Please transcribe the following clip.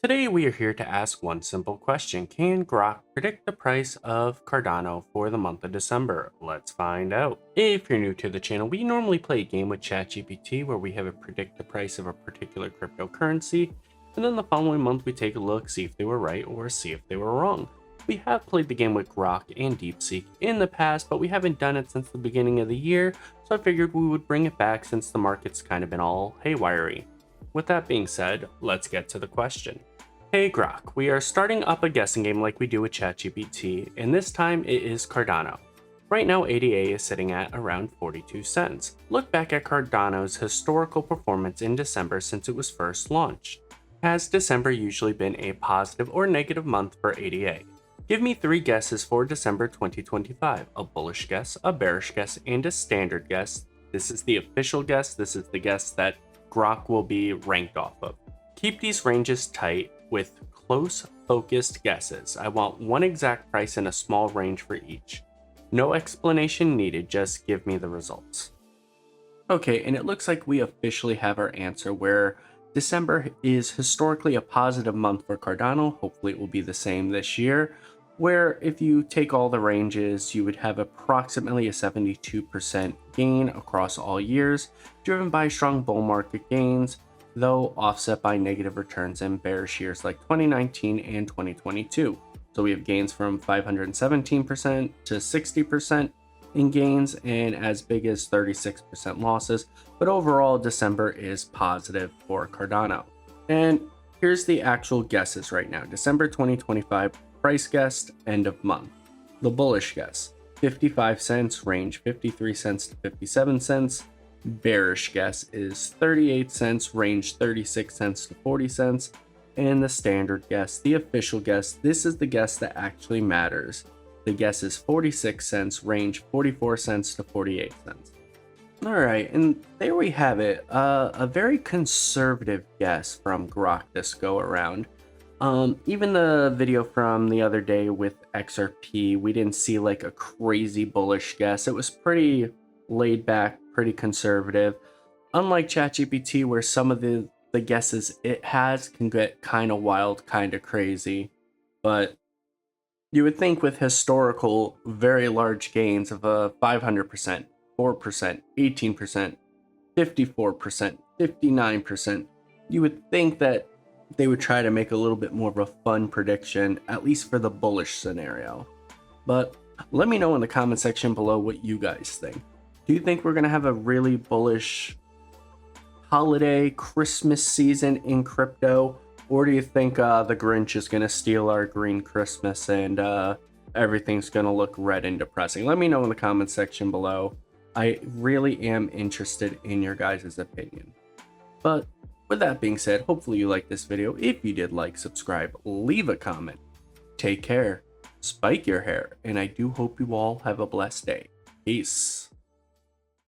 Today we are here to ask one simple question. Can Grok predict the price of Cardano for the month of December? Let's find out. If you're new to the channel, we normally play a game with ChatGPT where we have it predict the price of a particular cryptocurrency, and then the following month we take a look, see if they were right or see if they were wrong. We have played the game with Grok and DeepSeek in the past, but we haven't done it since the beginning of the year, so I figured we would bring it back since the market's kind of been all haywire-y. With that being said, let's get to the question. Hey Grok, we are starting up a guessing game like we do with ChatGPT, and this time it is Cardano. Right now ADA is sitting at around 42 cents. Look back at Cardano's historical performance in December since it was first launched. Has December usually been a positive or negative month for ADA? Give me 3 guesses for December 2025, a bullish guess, a bearish guess, and a standard guess. This is the official guess, this is the guess that Grok will be ranked off of. Keep these ranges tight with close, focused guesses. I want one exact price and a small range for each. No explanation needed, just give me the results. Okay, and it looks like we officially have our answer where December is historically a positive month for Cardano. Hopefully it will be the same this year, where if you take all the ranges, you would have approximately a 72% gain across all years, driven by strong bull market gains, though offset by negative returns in bearish years like 2019 and 2022. So we have gains from 517% to 60% in gains and as big as 36% losses, but overall December is positive for Cardano. And here's the actual guesses right now. December 2025 price guess, end of month. The bullish guess, 55 cents, range 53 cents to 57 cents. Bearish guess is 38 cents, range 36 cents to 40 cents, and the standard guess, the official guess, this is the guess that actually matters. The guess is 46 cents, range 44 cents to 48 cents. Alright, and there we have it, a very conservative guess from Grok this go around. Even the video from the other day with XRP, we didn't see like a crazy bullish guess. It was pretty laid back, pretty conservative. Unlike ChatGPT, where some of the guesses it has can get kind of wild, kind of crazy. But you would think with historical very large gains of a 500%, 4%, 18%, 54%, 59%, you would think that they would try to make a little bit more of a fun prediction, at least for the bullish scenario. But let me know in the comment section below what you guys think. Do you think we're going to have a really bullish holiday Christmas season in crypto? Or do you think the Grinch is going to steal our green Christmas and everything's going to look red and depressing? Let me know in the comment section below. I really am interested in your guys' opinion. But with that being said, hopefully you liked this video. If you did, like, subscribe, leave a comment. Take care, spike your hair, and I do hope you all have a blessed day. Peace.